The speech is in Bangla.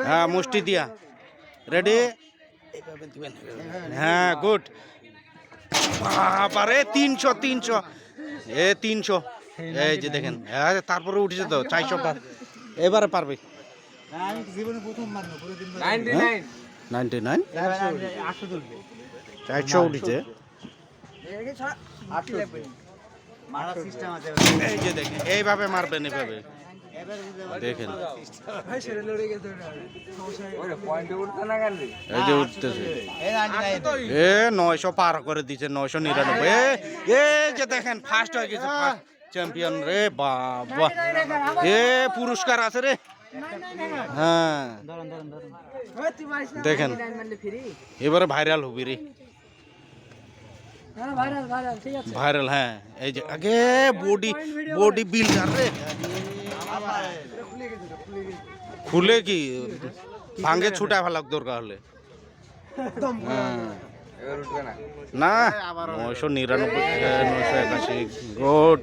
হ্যাঁ মুষ্টি দিয়া রেডি হ্যাঁ গুড বাবারে 300 এ 300 এই যে দেখেন হ্যাঁ তারপরে উঠেছে তো 400 পার এবারে পারবে আমি জীবনে প্রথম মারবো পুরো দিন 99 400 উঠেছে মারা সিস্টেম আছে এই যে দেখেন এইভাবে মারবেন এইভাবে দেখেন এই যে উঠতেছে এ 900 পার করে দিচ্ছে 999 এ যে দেখেন ফার্স্ট হয়ে গেছে চ্যাম্পিয়ন রে বাবা এ পুরস্কার আছে রে হ্যাঁ দেখেন এবারে ভাইরাল হবি রে ভাইরাল হ্যাঁ এই যে আগে বডি বিল্ডার রে খুলে কি ভাঙ্গে ছুটা ফেলাক দরকার হলে না 999 981 গুড